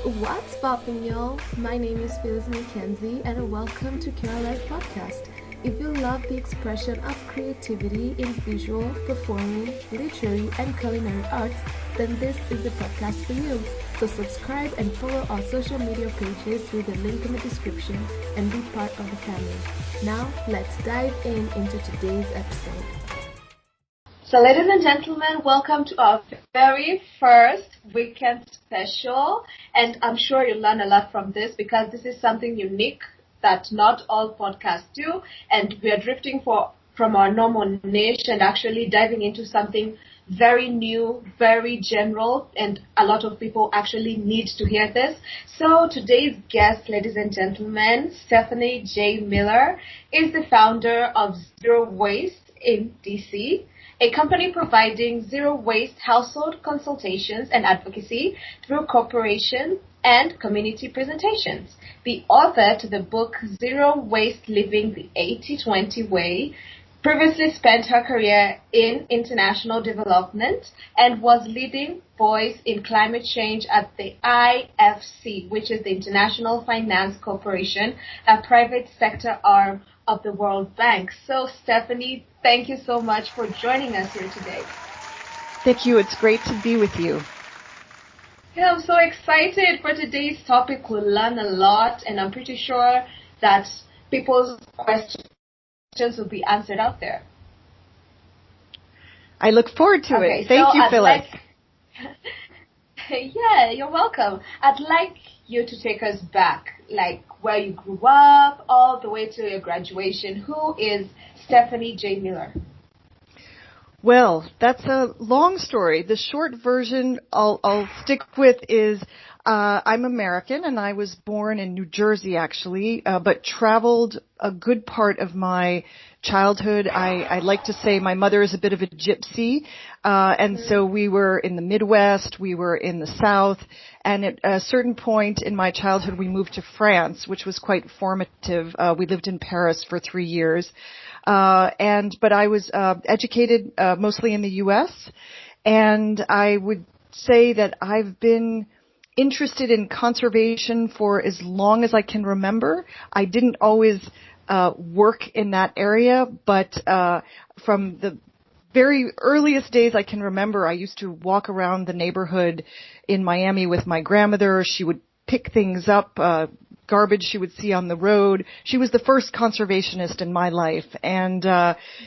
What's poppin', y'all? My name is Phyllis McKenzie, and welcome to Care Life Podcast. If you love the expression of creativity in visual, performing, literary, and culinary arts, then this is the podcast for you. So subscribe and follow our social media pages through the link in the description and be part of the family. Now, let's dive into today's episode. So, ladies and gentlemen, welcome to our very first weekend special. And I'm sure you'll learn a lot from this because this is something unique that not all podcasts do. And we are drifting from our normal niche and actually diving into something very new, very general, and a lot of people actually need to hear this. So today's guest, ladies and gentlemen, Stephanie J. Miller, is the founder of Zero Waste in DC, a company providing zero-waste household consultations and advocacy through corporation and community presentations. The author to the book Zero Waste Living the 80-20 Way previously spent her career in international development and was leading voice in climate change at the IFC, which is the International Finance Corporation, a private sector arm of the World Bank. So, Stephanie, thank you so much for joining us here today. Thank you. It's great to be with you. Yeah, I'm so excited for today's topic. We'll learn a lot, and I'm pretty sure that people's questions will be answered out there. I look forward to it. Thank you, Phyllis. Yeah, you're welcome. I'd like you to take us back, like where you grew up, all the way to your graduation. Who is Stephanie J. Miller? Well, that's a long story. The short version I'll stick with is I'm American, and I was born in New Jersey, actually, but traveled a good part of my childhood. I like to say my mother is a bit of a gypsy, and so we were in the Midwest, we were in the South, and at a certain point in my childhood we moved to France, which was quite formative. We lived in Paris for 3 years, but I was educated mostly in the U.S., and I would say that I've been interested in conservation for as long as I can remember. I didn't always work in that area, but from the very earliest days I can remember, I used to walk around the neighborhood in Miami with my grandmother. She would pick things up, garbage she would see on the road. She was the first conservationist in my life. And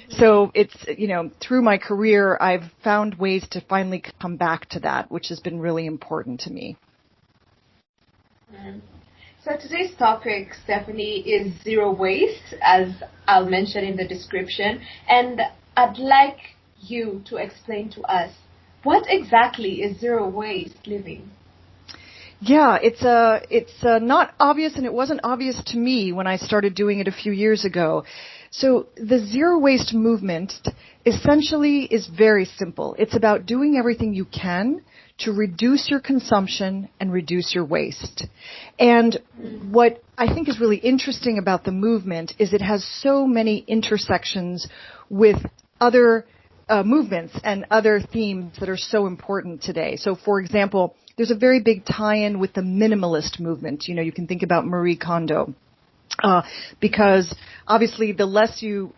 so it's, through my career, I've found ways to finally come back to that, which has been really important to me. So today's topic, Stephanie, is zero waste, as I'll mention in the description. And I'd like you to explain to us, what exactly is zero waste living? Yeah, it's not obvious, and it wasn't obvious to me when I started doing it a few years ago. So the zero waste movement essentially is very simple. It's about doing everything you can to reduce your consumption and reduce your waste. And what I think is really interesting about the movement is it has so many intersections with other movements and other themes that are so important today. So, for example, there's a very big tie-in with the minimalist movement. You can think about Marie Kondo. Because obviously the less you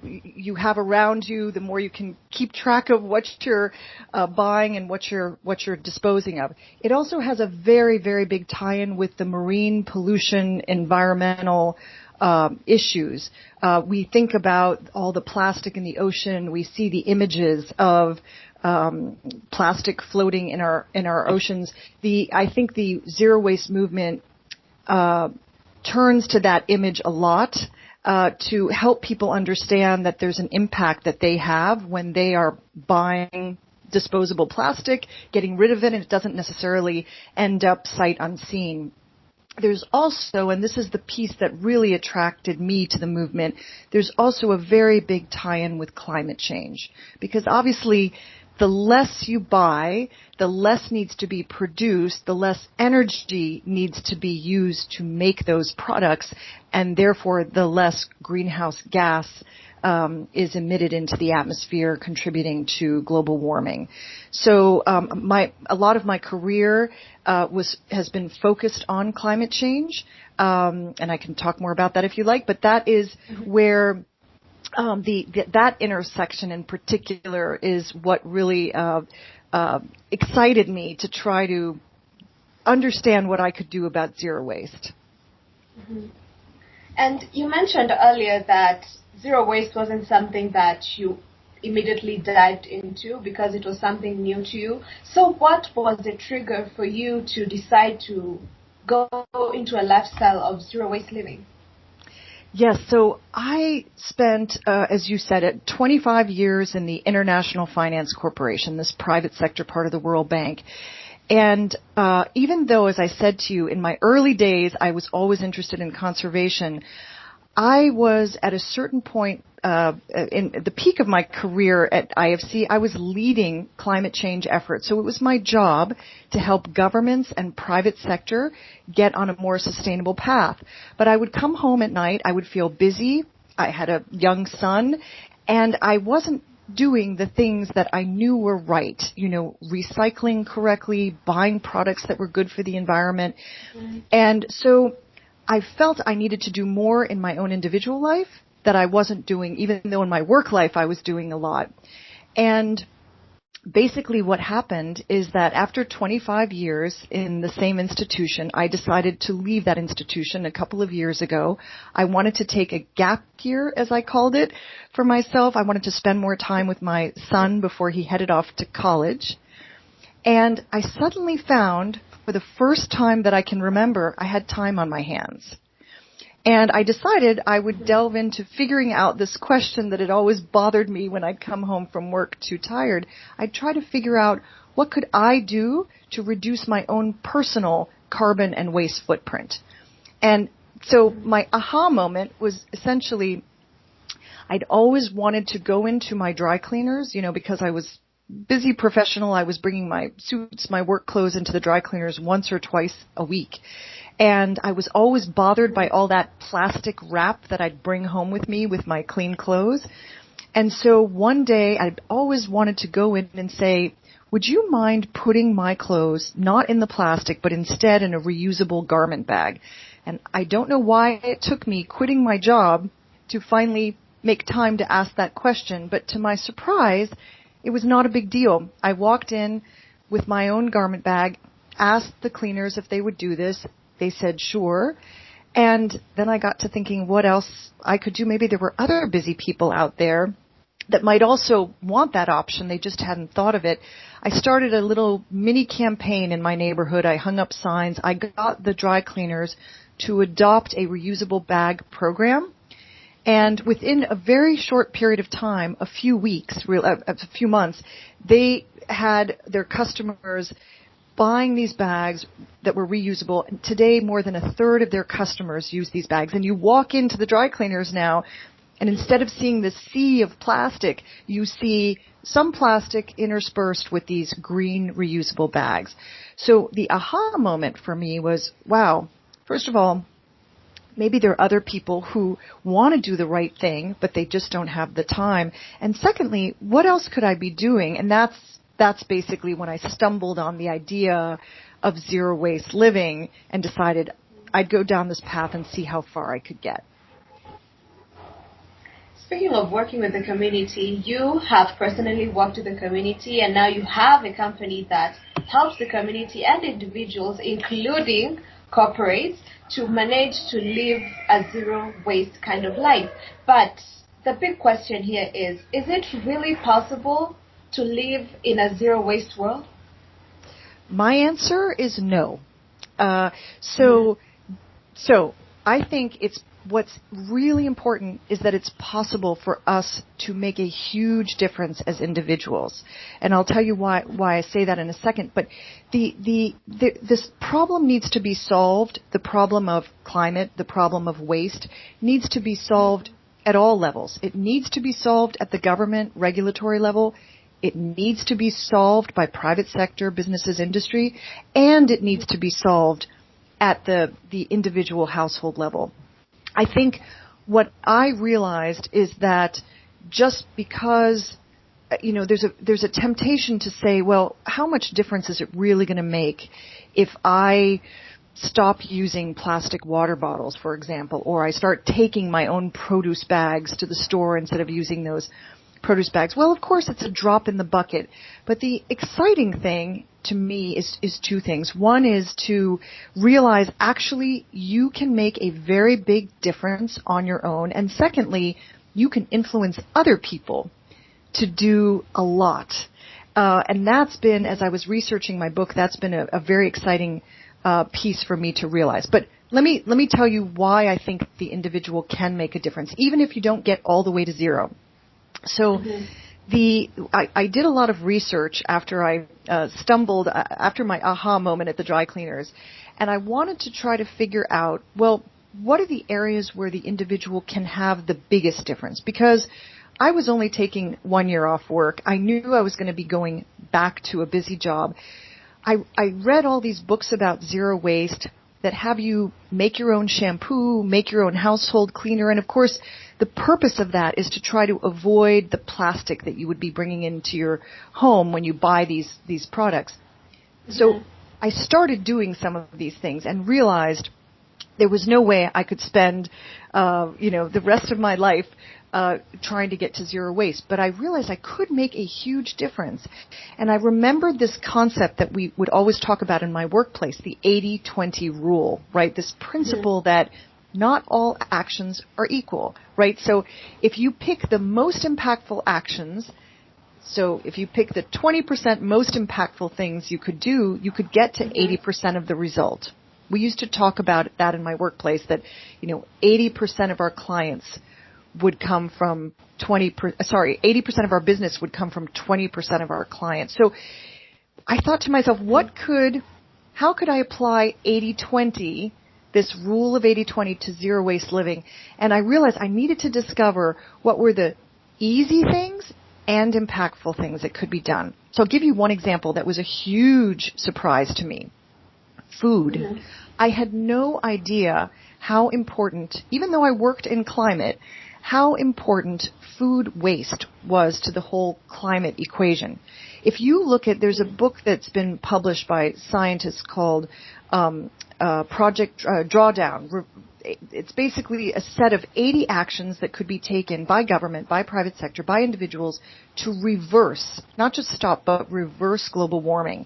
have around you, the more you can keep track of what you're buying and what you're disposing of. It also has a very, very big tie-in with the marine pollution, environmental issues. We think about all the plastic in the ocean. We see the images of plastic floating in our oceans. I think the zero waste movement turns to that image a lot to help people understand that there's an impact that they have when they are buying disposable plastic, getting rid of it, and it doesn't necessarily end up sight unseen. There's also, and this is the piece that really attracted me to the movement, there's also a very big tie-in with climate change. Because obviously, the less you buy, the less needs to be produced, the less energy needs to be used to make those products, and therefore the less greenhouse gas is emitted into the atmosphere, contributing to global warming. So a lot of my career has been focused on climate change, and I can talk more about that if you like. But that is where that intersection in particular is what really excited me to try to understand what I could do about zero waste. Mm-hmm. And you mentioned earlier that zero waste wasn't something that you immediately dived into because it was something new to you. So what was the trigger for you to decide to go into a lifestyle of zero waste living? Yes, so I spent, as you said, 25 years in the International Finance Corporation, this private sector part of the World Bank. And even though, as I said to you, in my early days, I was always interested in conservation, I was at a certain point in the peak of my career at IFC, I was leading climate change efforts. So it was my job to help governments and private sector get on a more sustainable path. But I would come home at night, I would feel busy, I had a young son, and I wasn't doing the things that I knew were right, recycling correctly, buying products that were good for the environment. Mm-hmm. And so I felt I needed to do more in my own individual life that I wasn't doing, even though in my work life I was doing a lot. And basically what happened is that after 25 years in the same institution, I decided to leave that institution a couple of years ago. I wanted to take a gap year, as I called it, for myself. I wanted to spend more time with my son before he headed off to college. And I suddenly found, for the first time that I can remember, I had time on my hands. And I decided I would delve into figuring out this question that had always bothered me when I'd come home from work too tired. I'd try to figure out what could I do to reduce my own personal carbon and waste footprint. And so my aha moment was essentially I'd always wanted to go into my dry cleaners, because I was busy professional. I was bringing my suits, my work clothes into the dry cleaners once or twice a week. And I was always bothered by all that plastic wrap that I'd bring home with me with my clean clothes. And so one day I'd always wanted to go in and say, would you mind putting my clothes not in the plastic, but instead in a reusable garment bag? And I don't know why it took me quitting my job to finally make time to ask that question, but to my surprise, it was not a big deal. I walked in with my own garment bag, asked the cleaners if they would do this. They said sure. And then I got to thinking what else I could do. Maybe there were other busy people out there that might also want that option. They just hadn't thought of it. I started a little mini campaign in my neighborhood. I hung up signs. I got the dry cleaners to adopt a reusable bag program. And within a very short period of time, a few weeks, a few months, they had their customers buying these bags that were reusable. And today, more than a third of their customers use these bags. And you walk into the dry cleaners now, and instead of seeing the sea of plastic, you see some plastic interspersed with these green reusable bags. So the aha moment for me was, wow, first of all, maybe there are other people who want to do the right thing, but they just don't have the time. And secondly, what else could I be doing? And that's basically when I stumbled on the idea of zero waste living and decided I'd go down this path and see how far I could get. Speaking of working with the community, you have personally worked with the community, and now you have a company that helps the community and individuals, including corporates, to manage to live a zero waste kind of life. But the big question here is it really possible to live in a zero waste world? My answer is no. So I think what's really important is that it's possible for us to make a huge difference as individuals. And I'll tell you why I say that in a second. But this problem needs to be solved. The problem of climate, the problem of waste needs to be solved at all levels. It needs to be solved at the government regulatory level. It needs to be solved by private sector, businesses, industry, and it needs to be solved at the individual household level. I think what I realized is that just because, there's a temptation to say, well, how much difference is it really going to make if I stop using plastic water bottles, for example, or I start taking my own produce bags to the store instead of using those produce bags? Well, of course, it's a drop in the bucket. But the exciting thing to me is two things. One is to realize actually you can make a very big difference on your own. And secondly, you can influence other people to do a lot. And that's been, as I was researching my book, that's been a very exciting piece for me to realize. But let me tell you why I think the individual can make a difference, even if you don't get all the way to zero. So I did a lot of research after I stumbled, after my aha moment at the dry cleaners, and I wanted to try to figure out, well, what are the areas where the individual can have the biggest difference? Because I was only taking 1 year off work. I knew I was going to be going back to a busy job. I read all these books about zero waste that have you make your own shampoo, make your own household cleaner, and of course, the purpose of that is to try to avoid the plastic that you would be bringing into your home when you buy these products. So I started doing some of these things and realized there was no way I could spend, the rest of my life trying to get to zero waste. But I realized I could make a huge difference. And I remembered this concept that we would always talk about in my workplace, the 80-20 rule, right? This principle that not all actions are equal, right? So if you pick the most impactful actions, so if you pick the 20% most impactful things you could do, you could get to 80% of the result. We used to talk about that in my workplace, that 80% of our clients would come from 80% of our business would come from 20% of our clients. So I thought to myself, how could I apply 80-20, this rule of 80-20 to zero waste living? And I realized I needed to discover what were the easy things and impactful things that could be done. So I'll give you one example that was a huge surprise to me. Food. I had no idea how important, even though I worked in climate, how important food waste was to the whole climate equation. If you look at, there's a book that's been published by scientists called Project Drawdown. It's basically a set of 80 actions that could be taken by government, by private sector, by individuals to reverse, not just stop, but reverse global warming.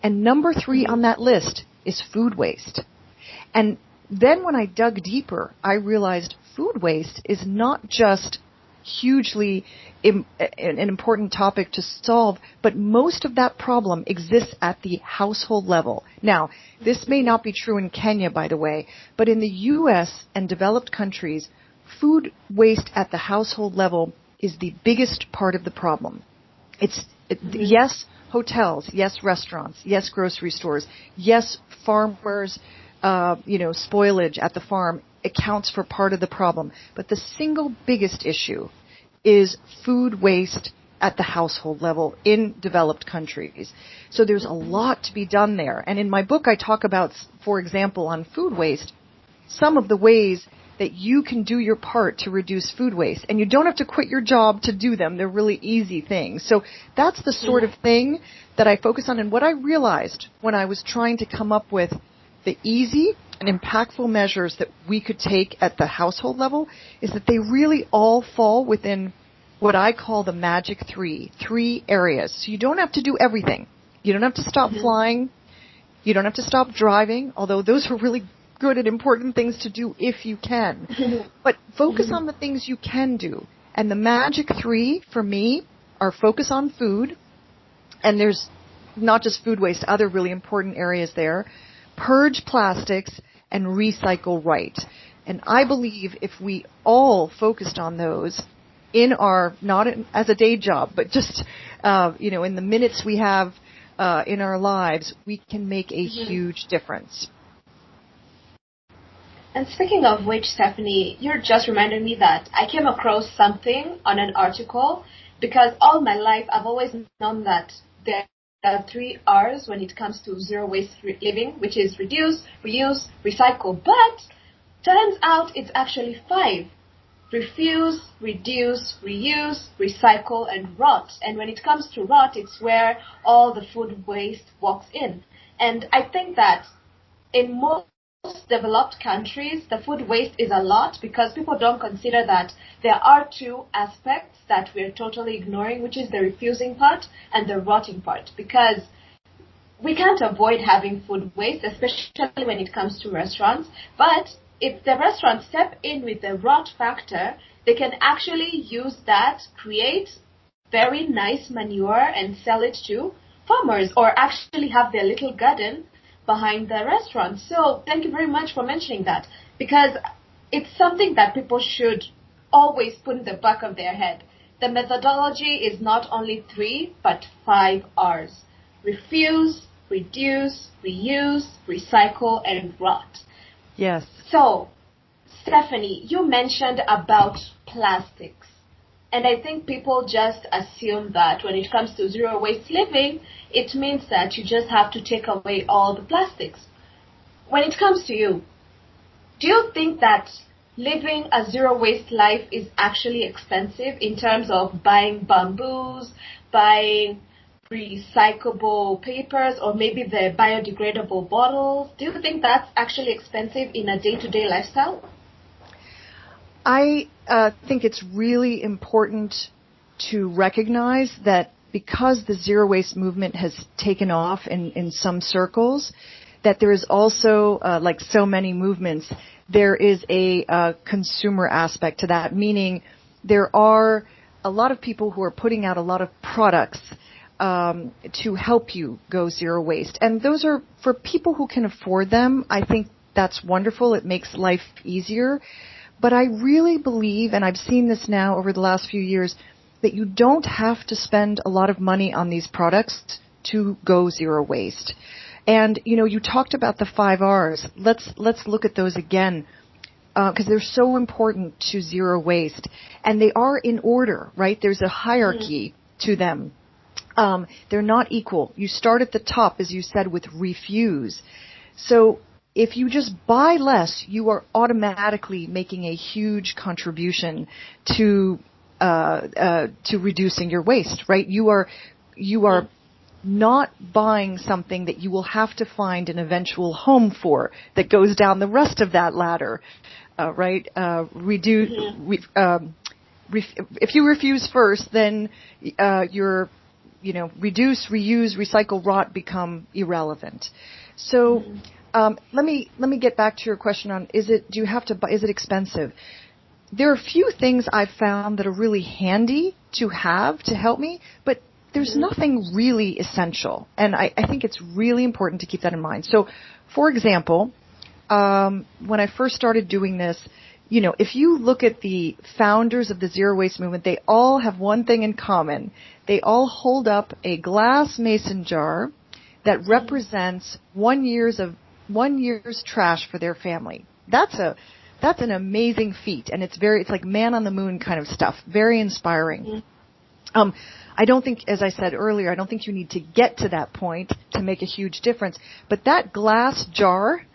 And number 3 on that list is food waste. And then when I dug deeper, I realized food waste is not just hugely an important topic to solve, but most of that problem exists at the household level. Now, this may not be true in Kenya, by the way, but in the U.S. and developed countries, food waste at the household level is the biggest part of the problem. Yes, hotels, yes, restaurants, yes, grocery stores, yes, farmers, spoilage at the farm accounts for part of the problem. But the single biggest issue is food waste at the household level in developed countries. So there's a lot to be done there. And in my book, I talk about, for example, on food waste, some of the ways that you can do your part to reduce food waste. And you don't have to quit your job to do them. They're really easy things. So that's the sort of thing that I focus on. And what I realized when I was trying to come up with the easy and impactful measures that we could take at the household level is that they really all fall within what I call the magic 3 areas. So you don't have to do everything. You don't have to stop flying. You don't have to stop driving, although those are really good and important things to do if you can. But focus on the things you can do. And the magic 3 for me are focus on food, and there's not just food waste, other really important areas there. Purge plastics and recycle right. And I believe if we all focused on those in our, as a day job, but just, in the minutes we have in our lives, we can make a huge difference. And speaking of which, Stephanie, you're just reminding me that I came across something on an article because all my life I've always known that there are 3 R's when it comes to zero waste living, which is reduce, reuse, recycle. But turns out it's actually 5. refuse, reduce, reuse, recycle, and rot. And when it comes to rot, it's where all the food waste walks in. And I think that in most developed countries, the food waste is a lot because people don't consider that there are two aspects that we're totally ignoring, which is the refusing part and the rotting part. Because we can't avoid having food waste, especially when it comes to restaurants. But if the restaurants step in with the rot factor, they can actually use that, create very nice manure and sell it to farmers or actually have their little garden behind the restaurant. So thank you very much for mentioning that, because it's something that people should always put in the back of their head. The methodology is not only 3, but 5 R's. Refuse, reduce, reuse, recycle, and rot. Yes. So, Stephanie, you mentioned about plastics. And I think people just assume that when it comes to zero waste living, it means that you just have to take away all the plastics. When it comes to you, do you think that living a zero waste life is actually expensive in terms of buying bamboos, buying recyclable papers, or maybe the biodegradable bottles? Do you think that's actually expensive in a day-to-day lifestyle? I think it's really important to recognize that because the zero waste movement has taken off in some circles, that there is also, like so many movements, there is a consumer aspect to that, meaning there are a lot of people who are putting out a lot of products to help you go zero waste. And those are for people who can afford them. I think that's wonderful. It makes life easier. But I really believe, and I've seen this now over the last few years, that you don't have to spend a lot of money on these products to go zero waste. And, you know, you talked about the 5 R's. Let's look at those again, because they're so important to zero waste. And they are in order, right? There's a hierarchy to them. They're not equal. You start at the top, as you said, with refuse. So if you just buy less, you are automatically making a huge contribution to reducing your waste, right? You are not buying something that you will have to find an eventual home for that goes down the rest of that ladder, right? If you refuse first, then your reduce, reuse, recycle, rot become irrelevant. So. Let me get back to your question on is it expensive? There are a few things I've found that are really handy to have to help me, but there's nothing really essential. And I think it's really important to keep that in mind. So, for example, when I first started doing this, if you look at the founders of the zero waste movement, they all have one thing in common. They all hold up a glass mason jar that represents 1 year's trash for their family. That's an amazing feat, and it's like man on the moon kind of stuff. Very inspiring. I don't think, as I said earlier, I don't think you need to get to that point to make a huge difference. But that glass jar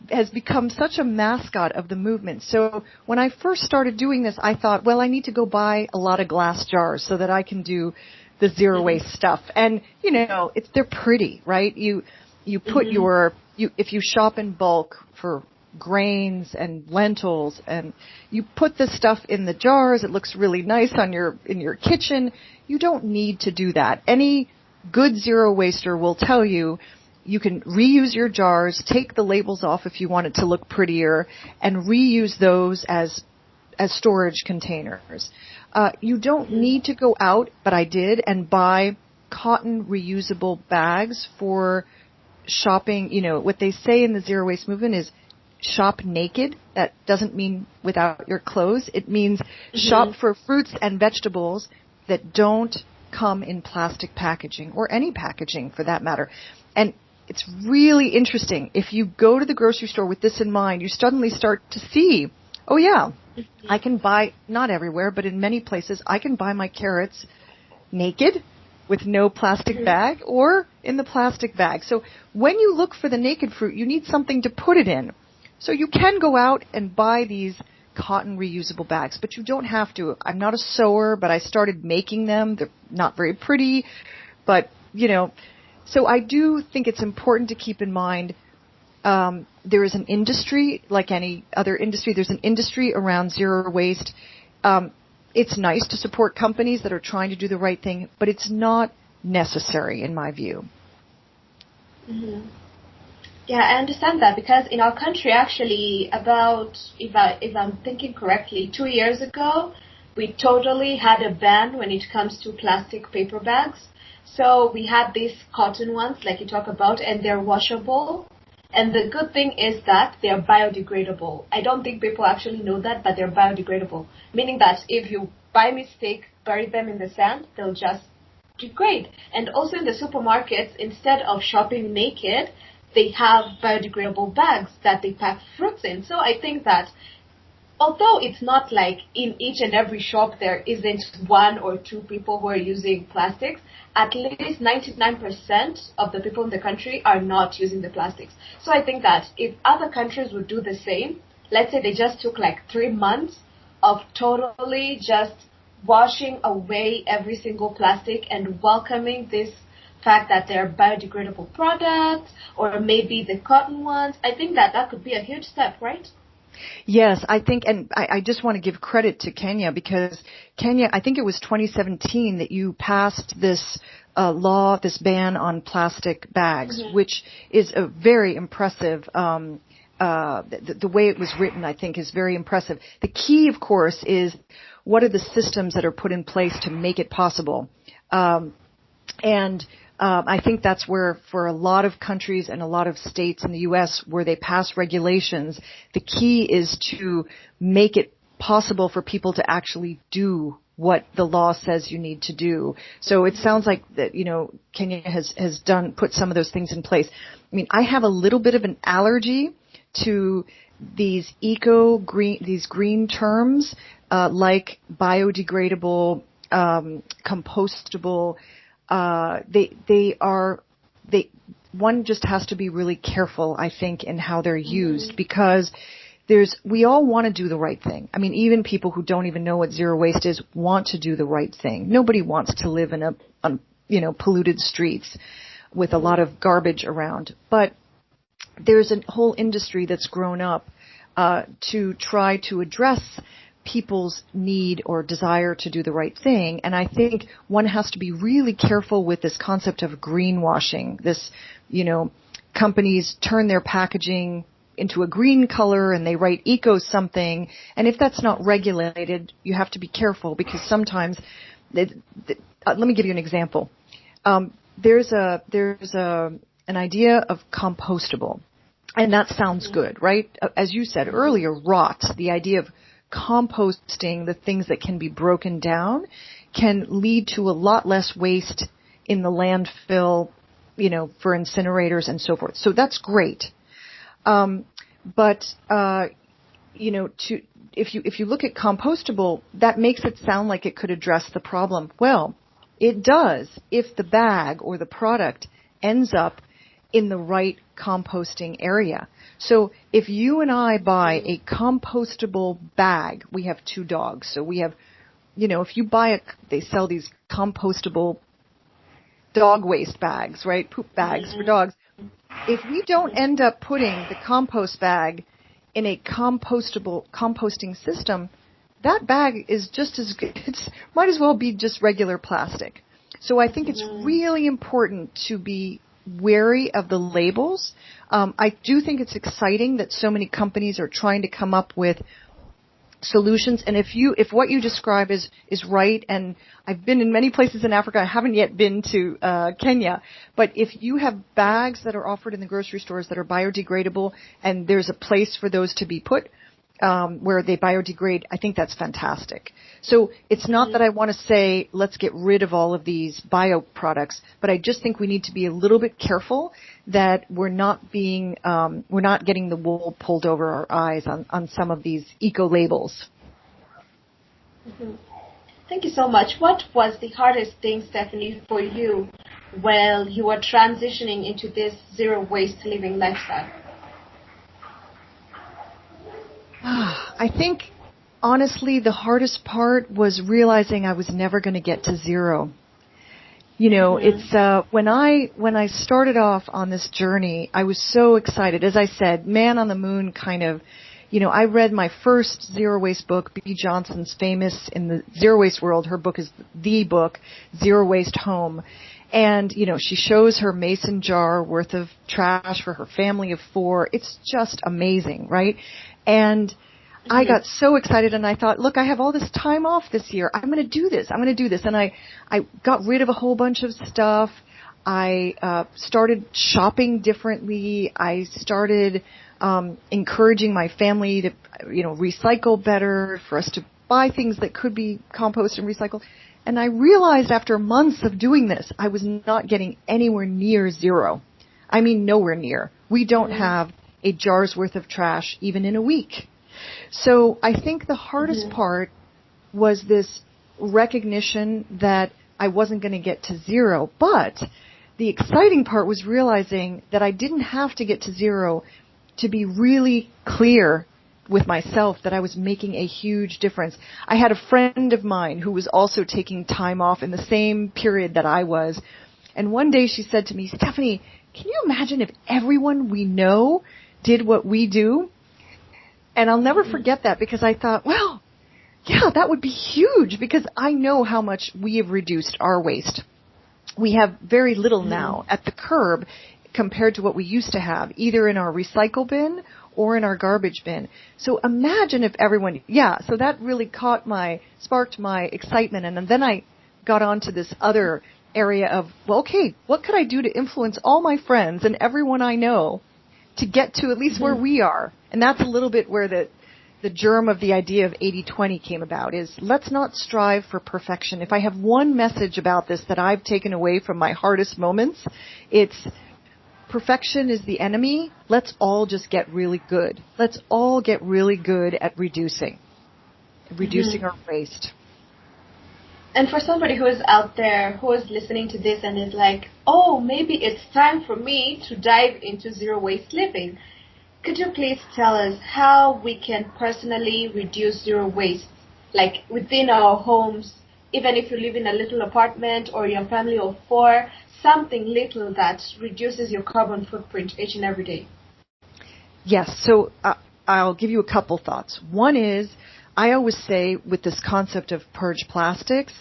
has become such a mascot of the movement. So when I first started doing this, I thought, well, I need to go buy a lot of glass jars so that I can do the zero waste stuff. And they're pretty, right? You put if you shop in bulk for grains and lentils and you put the stuff in the jars, it looks really nice in your kitchen. You don't need to do that. Any good zero waster will tell you you can reuse your jars, take the labels off if you want it to look prettier, and reuse those as storage containers. You don't need to go out, but I did, and buy cotton reusable bags for shopping. What they say in the zero waste movement is shop naked. That doesn't mean without your clothes. It means shop for fruits and vegetables that don't come in plastic packaging or any packaging for that matter. And it's really interesting. If you go to the grocery store with this in mind, you suddenly start to see, oh yeah, I can buy, not everywhere, but in many places, I can buy my carrots naked with no plastic bag or in the plastic bag. So when you look for the naked fruit, you need something to put it in. So you can go out and buy these cotton reusable bags, but you don't have to. I'm not a sewer, but I started making them. They're not very pretty, but, so I do think it's important to keep in mind there is an industry, like any other industry, there's an industry around zero waste. It's nice to support companies that are trying to do the right thing, but it's not necessary in my view. Mm-hmm. Yeah, I understand that because in our country, actually, if I'm thinking correctly, 2 years ago, we totally had a ban when it comes to plastic paper bags. So we had these cotton ones, like you talk about, and they're washable. And the good thing is that they're biodegradable. I don't think people actually know that, but they're biodegradable. Meaning that if you, by mistake, bury them in the sand, they'll just degrade. And also in the supermarkets, instead of shopping naked, they have biodegradable bags that they pack fruits in. So I think that although it's not like in each and every shop there isn't one or two people who are using plastics, at least 99% of the people in the country are not using the plastics. So I think that if other countries would do the same, let's say they just took like 3 months of totally just washing away every single plastic and welcoming this fact that they're biodegradable products, or maybe the cotton ones, I think that that could be a huge step, right? Yes, I think, and I just want to give credit to Kenya because Kenya, I think it was 2017 that you passed this law, this ban on plastic bags, mm-hmm. which is a very impressive, the way it was written, I think, is very impressive. The key, of course, is what are the systems that are put in place to make it possible? I think that's where, for a lot of countries and a lot of states in the U.S. where they pass regulations, the key is to make it possible for people to actually do what the law says you need to do. So it sounds like that, Kenya has put some of those things in place. I mean, I have a little bit of an allergy to these green terms, like biodegradable, compostable. One just has to be really careful, I think, in how they're used, because we all want to do the right thing. I mean, even people who don't even know what zero waste is want to do the right thing. Nobody wants to live in polluted streets with a lot of garbage around. But there's a whole industry that's grown up, to try to address people's need or desire to do the right thing. And I think one has to be really careful with this concept of greenwashing. This, companies turn their packaging into a green color and they write eco something. And if that's not regulated, you have to be careful because sometimes, let me give you an example. There's an idea of compostable. And that sounds good, right? As you said earlier, rot, the idea of composting the things that can be broken down can lead to a lot less waste in the landfill, for incinerators and so forth. So that's great. But if you look at compostable, that makes it sound like it could address the problem. Well, it does if the bag or the product ends up in the right composting area. So if you and I buy a compostable bag, we have 2 dogs. So we have, if you buy they sell these compostable dog waste bags, right? Poop bags for dogs. If we don't end up putting the compost bag in a composting system, that bag is just as good. It might as well be just regular plastic. So I think it's really important to be wary of the labels. I do think it's exciting that so many companies are trying to come up with solutions. And if what you describe is right, and I've been in many places in Africa, I haven't yet been to Kenya, but if you have bags that are offered in the grocery stores that are biodegradable and there's a place for those to be put, where they biodegrade, I think that's fantastic. So it's not that I want to say let's get rid of all of these bio products, but I just think we need to be a little bit careful that we're not getting the wool pulled over our eyes on some of these eco labels. Mm-hmm. Thank you so much. What was the hardest thing, Stephanie, for you while you were transitioning into this zero waste living lifestyle? I think honestly, the hardest part was realizing I was never going to get to zero. You know, it's when I started off on this journey, I was so excited. As I said, Man on the Moon kind of, you know, I read my first zero waste book. B. Johnson's famous in the zero waste world. Her book is the book, Zero Waste Home. And, you know, she shows her mason jar worth of trash for her family of 4. It's just amazing, right? And I got so excited and I thought, look, I have all this time off this year. I'm going to do this. And I got rid of a whole bunch of stuff. I started shopping differently. I started encouraging my family to, you know, recycle better, for us to buy things that could be composted and recycled. And I realized after months of doing this, I was not getting anywhere near zero. I mean, nowhere near. We don't have a jar's worth of trash even in a week. So I think the hardest part was this recognition that I wasn't going to get to zero. But the exciting part was realizing that I didn't have to get to zero to be really clear with myself that I was making a huge difference. I had a friend of mine who was also taking time off in the same period that I was. And one day she said to me, Stephanie, can you imagine if everyone we know did what we do? And I'll never forget that, because I thought, well, yeah, that would be huge, because I know how much we have reduced our waste. We have very little now at the curb compared to what we used to have, either in our recycle bin or in our garbage bin. So imagine if everyone, so that really sparked my excitement. And then I got onto this other area of, well, okay, what could I do to influence all my friends and everyone I know to get to at least where we are? And that's a little bit where the germ of the idea of 80-20 came about, is let's not strive for perfection. If I have one message about this that I've taken away from my hardest moments, it's perfection is the enemy. Let's all just get really good. Let's all get really good at reducing our waste. And for somebody who is out there, who is listening to this and is like, oh, maybe it's time for me to dive into zero waste living, could you please tell us how we can personally reduce zero waste, like within our homes, even if you live in a little apartment or your family of 4, something little that reduces your carbon footprint each and every day? Yes, so I'll give you a couple thoughts. One is, I always say with this concept of purge plastics,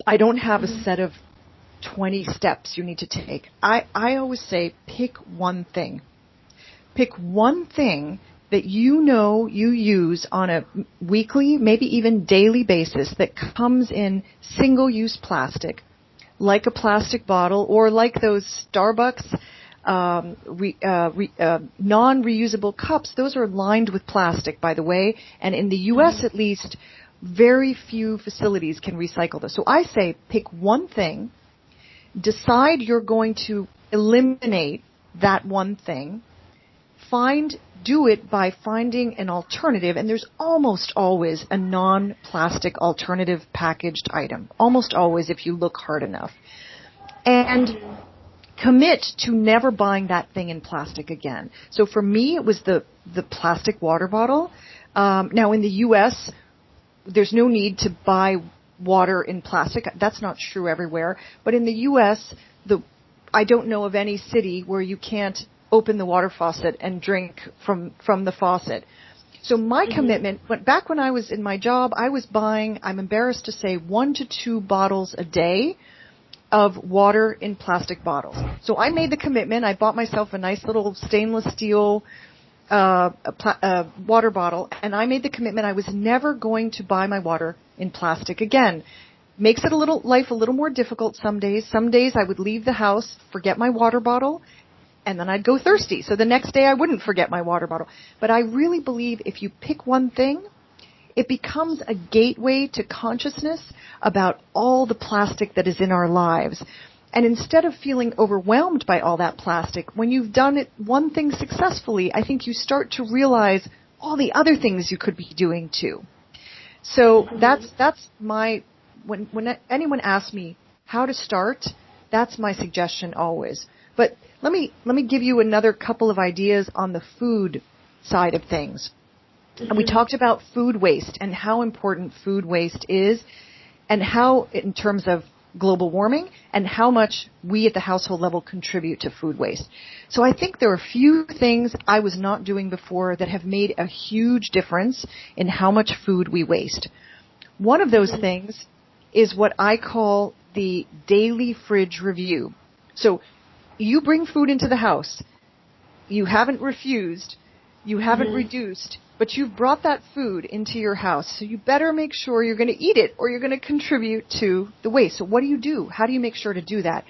I don't have a set of 20 steps you need to take. I always say pick one thing. Pick one thing that you know you use on a weekly, maybe even daily basis that comes in single-use plastic, like a plastic bottle, or like those Starbucks non-reusable cups. Those are lined with plastic, by the way, and in the U.S. at least, very few facilities can recycle this. So I say pick one thing, decide you're going to eliminate that one thing, do it by finding an alternative, and there's almost always a non-plastic alternative packaged item, almost always if you look hard enough. And commit to never buying that thing in plastic again. So for me, it was the plastic water bottle. Now in the U.S., there's no need to buy water in plastic. That's not true everywhere. But in the U.S., I don't know of any city where you can't open the water faucet and drink from the faucet. So my commitment, back when I was in my job, I was buying, I'm embarrassed to say, 1 to 2 bottles a day of water in plastic bottles. So I made the commitment. I bought myself a nice little stainless steel water bottle, and I made the commitment I was never going to buy my water in plastic again. Makes it life a little more difficult some days. Some days I would leave the house, forget my water bottle, and then I'd go thirsty. So the next day I wouldn't forget my water bottle. But I really believe if you pick one thing, it becomes a gateway to consciousness about all the plastic that is in our lives. And instead of feeling overwhelmed by all that plastic, when you've done one thing successfully, I think you start to realize all the other things you could be doing too. So that's my, when anyone asks me how to start, that's my suggestion always. But let me give you another couple of ideas on the food side of things. And we talked about food waste and how important food waste is, and how, in terms of global warming, and how much we at the household level contribute to food waste. So I think there are a few things I was not doing before that have made a huge difference in how much food we waste. One of those things is what I call the daily fridge review. So you bring food into the house. You haven't refused. You haven't reduced. But you've brought that food into your house, so you better make sure you're going to eat it or you're going to contribute to the waste. So what do? How do you make sure to do that?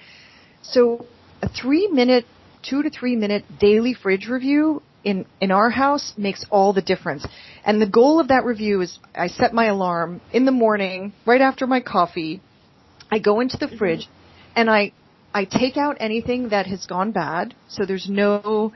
So a 2 to 3 minute daily fridge review in our house makes all the difference. And the goal of that review is I set my alarm in the morning, right after my coffee. I go into the fridge and I take out anything that has gone bad, so there's no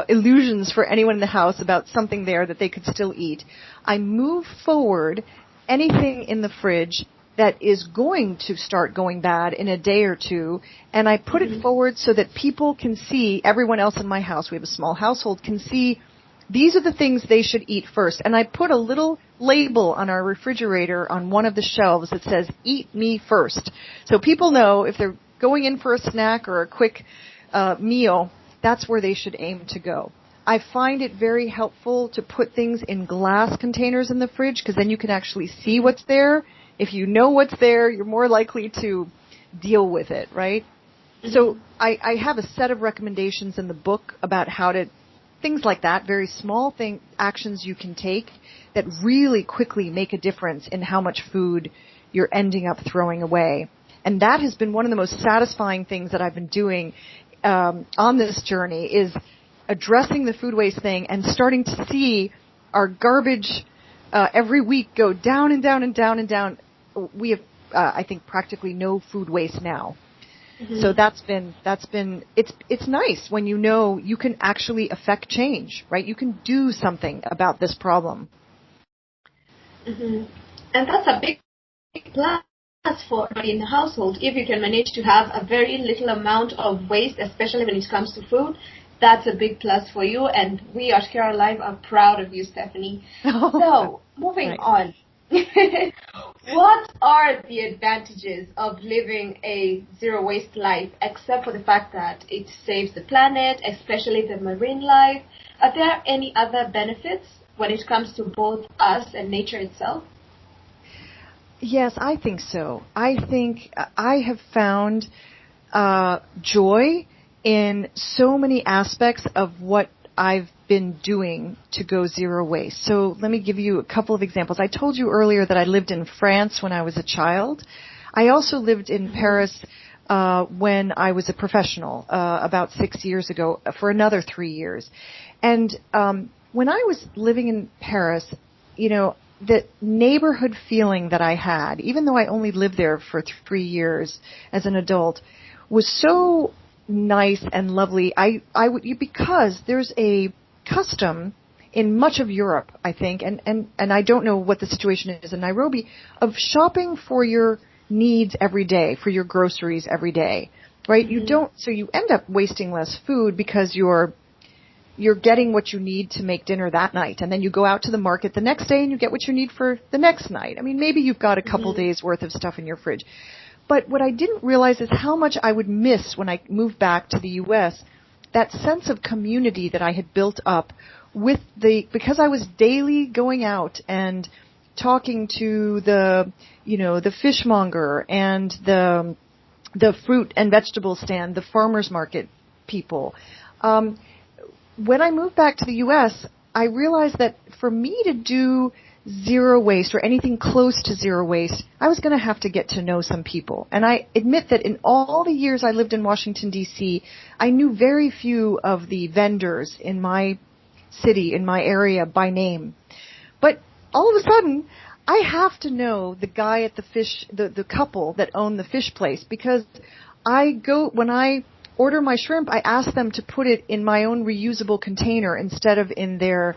illusions for anyone in the house about something there that they could still eat. I move forward anything in the fridge that is going to start going bad in a day or two, and I put it forward so that people can see, everyone else in my house, we have a small household, can see these are the things they should eat first. And I put a little label on our refrigerator on one of the shelves that says, "Eat me first." So people know if they're going in for a snack or a quick meal, that's where they should aim to go. I find it very helpful to put things in glass containers in the fridge because then you can actually see what's there. If you know what's there, you're more likely to deal with it, right? So I have a set of recommendations in the book about how to, things like that, very small actions you can take that really quickly make a difference in how much food you're ending up throwing away. And that has been one of the most satisfying things that I've been doing on this journey, is addressing the food waste thing and starting to see our garbage every week go down and down and down and down. We have, I think, practically no food waste now. So that's been it's nice when you know you can actually affect change, right? You can do something about this problem. And that's a big plus for in the household. If you can manage to have a very little amount of waste, especially when it comes to food, that's a big plus for you. And we at Care Life are proud of you, Stephanie. So moving on. What are the advantages of living a zero waste life, except for the fact that it saves the planet, especially the marine life? Are there any other benefits when it comes to both us and nature itself? Yes, I think so. I think I have found joy in so many aspects of what I've been doing to go zero waste. So let me give you a couple of examples. I told you earlier that I lived in France when I was a child. I also lived in Paris when I was a professional about 6 years ago for another 3 years. And when I was living in Paris, you know, the neighborhood feeling that I had, even though I only lived there for 3 years as an adult, was so nice and lovely. I would, because there's a custom in much of Europe, I think, and I don't know what the situation is in Nairobi, of shopping for your needs every day, for your groceries every day, right? So you end up wasting less food because you're getting what you need to make dinner that night, and then you go out to the market the next day and you get what you need for the next night. I mean, maybe you've got a couple days worth of stuff in your fridge. But what I didn't realize is how much I would miss when I moved back to the U.S., that sense of community that I had built up because I was daily going out and talking to the fishmonger and the fruit and vegetable stand, the farmer's market people. When I moved back to the U.S., I realized that for me to do zero waste or anything close to zero waste, I was going to have to get to know some people. And I admit that in all the years I lived in Washington, D.C., I knew very few of the vendors in my city, in my area, by name. But all of a sudden, I have to know the guy at the couple that own the fish place, because when I order my shrimp, I ask them to put it in my own reusable container instead of in their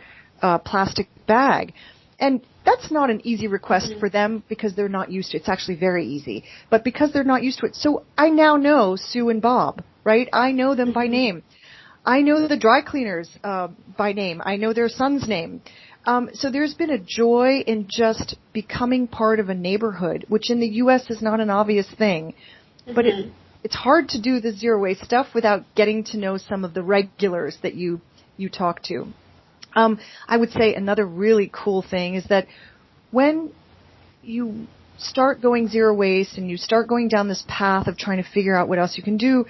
plastic bag. And that's not an easy request for them because they're not used to it. It's actually very easy. But because they're not used to it, so I now know Sue and Bob, right? I know them by name. I know the dry cleaners by name. I know their son's name. So there's been a joy in just becoming part of a neighborhood, which in the U.S. is not an obvious thing. But it's hard to do the zero waste stuff without getting to know some of the regulars that you talk to. I would say another really cool thing is that when you start going zero waste and you start going down this path of trying to figure out what else you can do,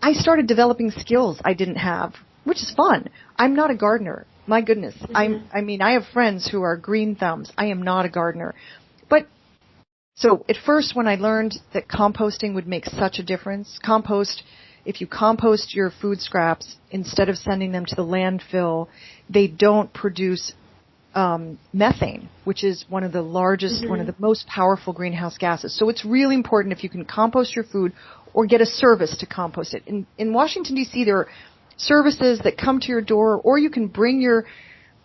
I started developing skills I didn't have, which is fun. I'm not a gardener. My goodness. I have friends who are green thumbs. I am not a gardener. But so at first when I learned that composting would make such a difference, if you compost your food scraps, instead of sending them to the landfill, they don't produce methane, which is one of the largest, one of the most powerful greenhouse gases. So it's really important if you can compost your food or get a service to compost it. In Washington, D.C., there are services that come to your door, or you can bring your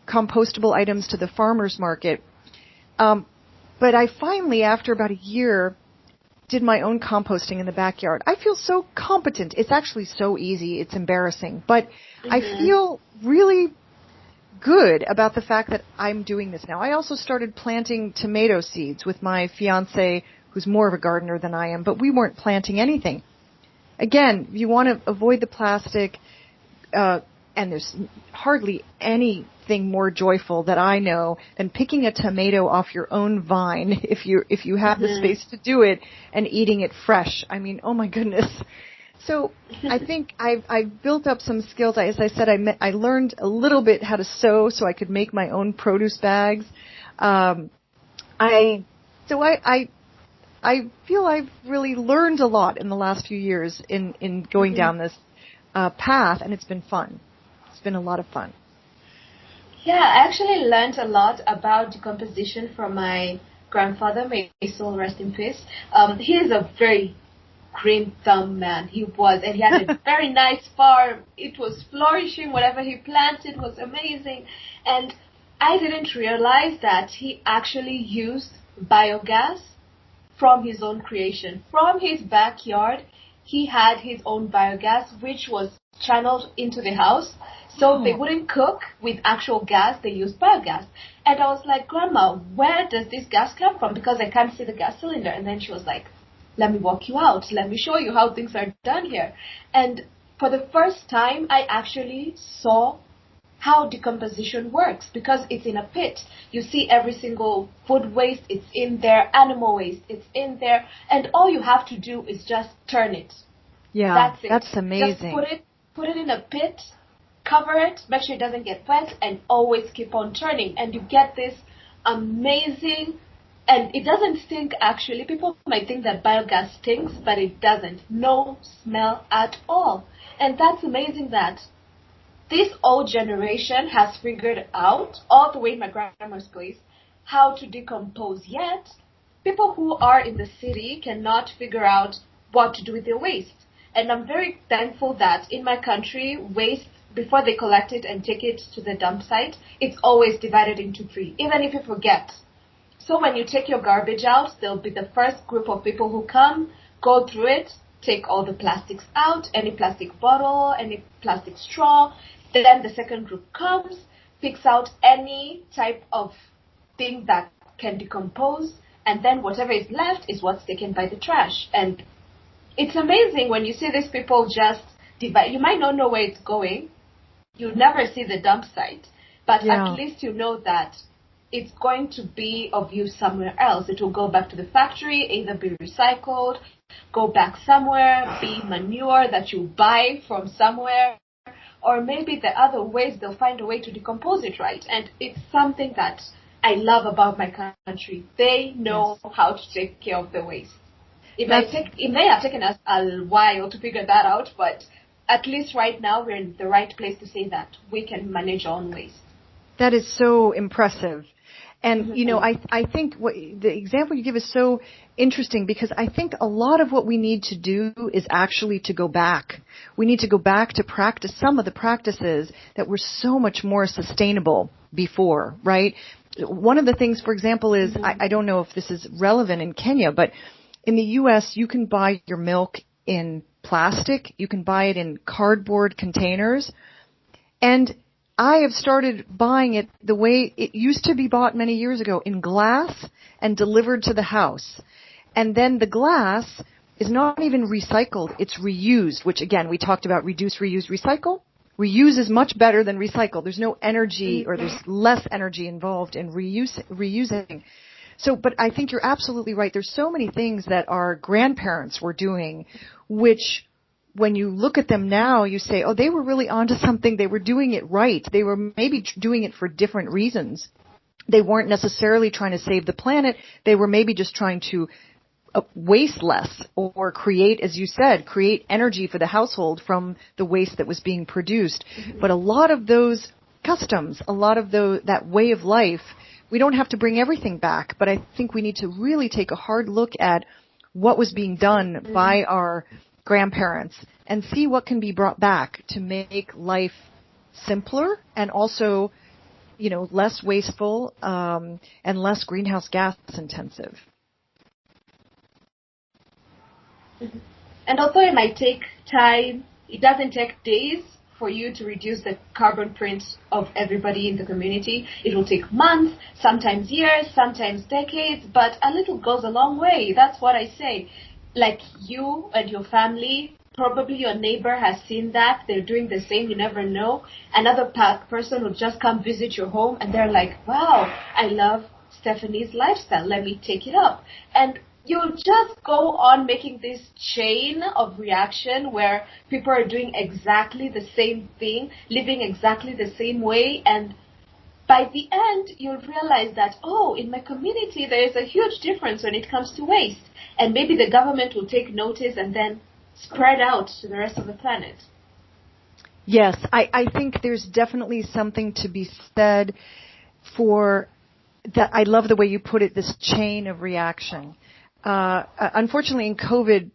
compostable items to the farmer's market. But I finally, after about a year, did my own composting in the backyard. I feel so competent. It's actually so easy. It's embarrassing. But I feel really good about the fact that I'm doing this now. I also started planting tomato seeds with my fiance, who's more of a gardener than I am, but we weren't planting anything. Again, you want to avoid the plastic, and there's hardly anything more joyful that I know than picking a tomato off your own vine if you have the space to do it and eating it fresh. I mean, oh my goodness. So I think I've built up some skills. As I said, I learned a little bit how to sew so I could make my own produce bags. I feel I've really learned a lot in the last few years in going down this path, and it's been fun. It's been a lot of fun. Yeah, I actually learned a lot about decomposition from my grandfather, may his soul rest in peace. He is a very green thumb man. He was, and he had a very nice farm. It was flourishing. Whatever he planted was amazing. And I didn't realize that he actually used biogas from his own creation. From his backyard, he had his own biogas, which was channeled into the house. So they wouldn't cook with actual gas, they used biogas. And I was like, Grandma, where does this gas come from? Because I can't see the gas cylinder. And then she was like, let me walk you out. Let me show you how things are done here. And for the first time, I actually saw how decomposition works, because it's in a pit. You see every single food waste, it's in there, animal waste, it's in there, and all you have to do is just turn it. Yeah, that's it. That's amazing. Just put it in a pit, cover it, make sure it doesn't get wet, and always keep on turning. And you get this amazing, and it doesn't stink actually. People might think that biogas stinks, but it doesn't. No smell at all. And that's amazing that this old generation has figured out, all the way in my grandma's place, how to decompose. Yet, people who are in the city cannot figure out what to do with their waste. And I'm very thankful that in my country, waste, before they collect it and take it to the dump site, it's always divided into 3, even if you forget. So when you take your garbage out, there'll be the first group of people who come, go through it, take all the plastics out, any plastic bottle, any plastic straw. Then the second group comes, picks out any type of thing that can decompose, and then whatever is left is what's taken by the trash. And it's amazing when you see these people just divide. You might not know where it's going. You never see the dump site, but at least you know that it's going to be of use somewhere else. It will go back to the factory, either be recycled, go back somewhere, be manure that you buy from somewhere, or maybe the other ways they'll find a way to decompose it right. And it's something that I love about my country. They know how to take care of the waste. It may have taken us a while to figure that out, but at least right now we're in the right place to say that we can manage our own waste. That is so impressive. And, you know, I think the example you give is so interesting, because I think a lot of what we need to do is actually to go back. We need to go back to practice some of the practices that were so much more sustainable before, right? One of the things, for example, is, I don't know if this is relevant in Kenya, but in the U.S., you can buy your milk in plastic. You can buy it in cardboard containers. And I have started buying it the way it used to be bought many years ago, in glass and delivered to the house. And then the glass is not even recycled, it's reused, which again, we talked about reduce, reuse, recycle. Reuse is much better than recycle. There's no energy, or there's less energy involved in reusing. So, but I think you're absolutely right. There's so many things that our grandparents were doing, which when you look at them now, you say, oh, they were really onto something. They were doing it right. They were maybe doing it for different reasons. They weren't necessarily trying to save the planet. They were maybe just trying to waste less, or create, as you said, create energy for the household from the waste that was being produced. But a lot of those customs, a lot of that way of life, we don't have to bring everything back, but I think we need to really take a hard look at what was being done by our grandparents and see what can be brought back to make life simpler and also, less wasteful and less greenhouse gas intensive. And although it might take time, it doesn't take days for you to reduce the carbon print of everybody in the community. It will take months, sometimes years, sometimes decades, but a little goes a long way. That's what I say. Like you and your family, probably your neighbor has seen that. They're doing the same. You never know. Another person will just come visit your home and they're like, wow, I love Stephanie's lifestyle. Let me take it up. And you'll just go on making this chain of reaction where people are doing exactly the same thing, living exactly the same way, and by the end, you'll realize that, oh, in my community, there is a huge difference when it comes to waste, and maybe the government will take notice and then spread out to the rest of the planet. Yes, I think there's definitely something to be said for that. I love the way you put it, this chain of reaction. Unfortunately, in COVID,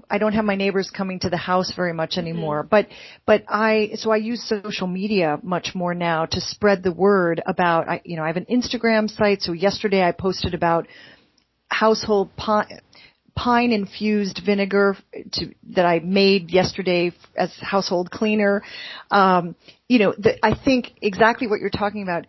I don't have my neighbors coming to the house very much anymore. But I use social media much more now to spread the word about. I have an Instagram site. So yesterday I posted about household pine infused vinegar that I made yesterday as household cleaner. I think exactly what you're talking about.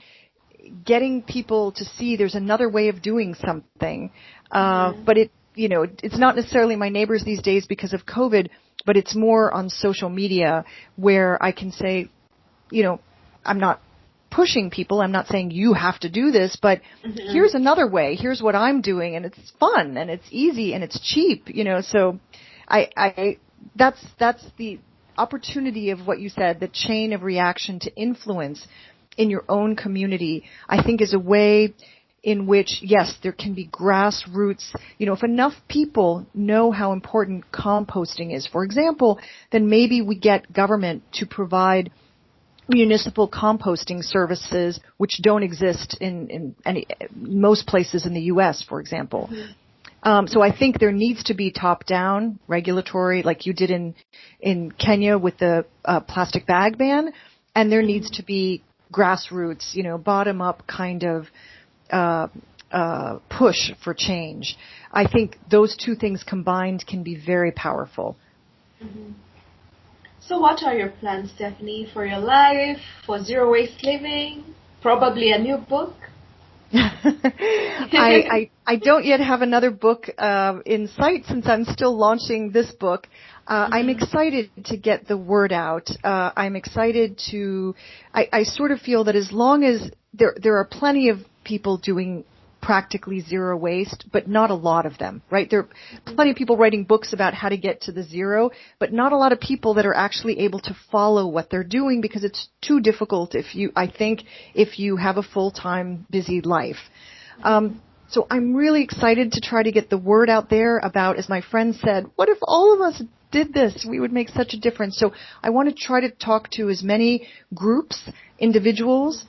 Getting people to see there's another way of doing something. But it's not necessarily my neighbors these days because of COVID, but it's more on social media where I can say, I'm not pushing people. I'm not saying you have to do this, but here's another way. Here's what I'm doing, and it's fun and it's easy and it's cheap, so that's the opportunity of what you said, the chain of reaction to influence in your own community, I think is a way in which, yes, there can be grassroots. If enough people know how important composting is, for example, then maybe we get government to provide municipal composting services which don't exist in most places in the U.S., for example. So I think there needs to be top-down regulatory, like you did in Kenya with the plastic bag ban, and there needs to be grassroots, bottom-up kind of push for change. I think those two things combined can be very powerful. So what are your plans, Stephanie, for your life, for zero waste living? Probably a new book? I don't yet have another book in sight since I'm still launching this book. I'm excited to get the word out. I'm excited I sort of feel that as long as there are plenty of people doing practically zero waste, but not a lot of them, right? There are plenty of people writing books about how to get to the zero, but not a lot of people that are actually able to follow what they're doing because it's too difficult if you have a full-time busy life. So I'm really excited to try to get the word out there about, as my friend said, what if all of us did this? We would make such a difference. So I want to try to talk to as many groups, individuals,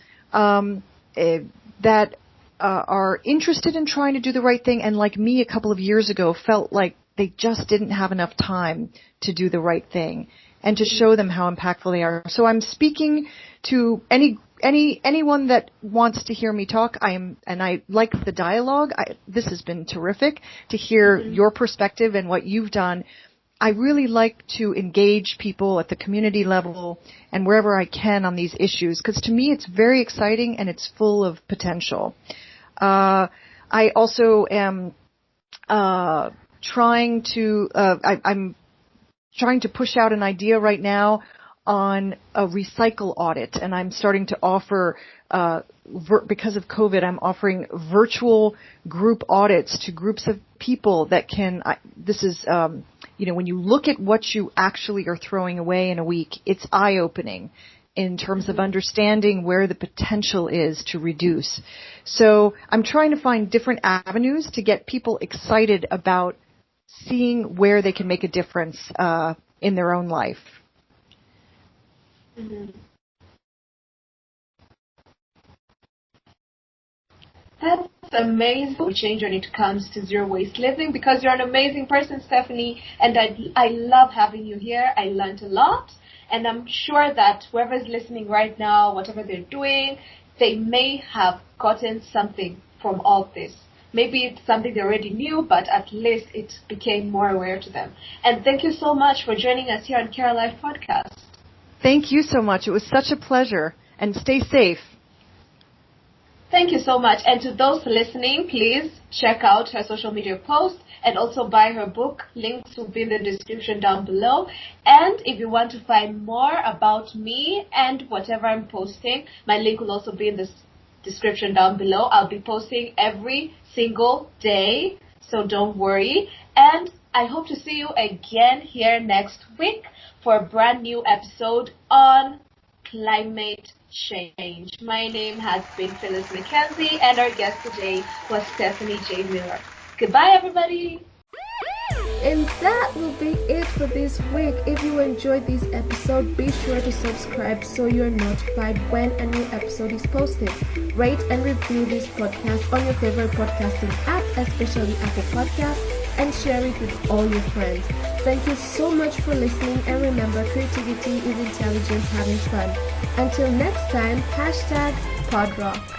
that are interested in trying to do the right thing and, like me a couple of years ago, felt like they just didn't have enough time to do the right thing and to show them how impactful they are. So I'm speaking to anyone that wants to hear me talk. And I like the dialogue. This has been terrific to hear your perspective and what you've done. I really like to engage people at the community level and wherever I can on these issues, because to me it's very exciting and it's full of potential. I also am trying to I'm trying to push out an idea right now on a recycle audit, and I'm starting to offer because of COVID, I'm offering virtual group audits to groups of people that can. This is when you look at what you actually are throwing away in a week, it's eye-opening in terms of understanding where the potential is to reduce. So I'm trying to find different avenues to get people excited about seeing where they can make a difference in their own life. Mm-hmm. That's amazing change when it comes to zero waste living, because you're an amazing person, Stephanie, and I love having you here. I learned a lot, and I'm sure that whoever's listening right now, whatever they're doing, they may have gotten something from all of this. Maybe it's something they already knew, but at least it became more aware to them. And thank you so much for joining us here on Care Life Podcast. Thank you so much. It was such a pleasure. And stay safe. Thank you so much. And to those listening, please check out her social media posts and also buy her book. Links will be in the description down below. And if you want to find more about me and whatever I'm posting, my link will also be in the description down below. I'll be posting every single day, so don't worry. And I hope to see you again here next week for a brand new episode on climate change. My name has been Phyllis McKenzie, and our guest today was Stephanie J. Miller. Goodbye, everybody. And that will be it for this week. If you enjoyed this episode, be sure to subscribe so you're notified when a new episode is posted. Rate and review this podcast on your favorite podcasting app, especially Apple Podcasts, and share it with all your friends. Thank you so much for listening, and remember, creativity is intelligence having fun. Until next time, #PodRock.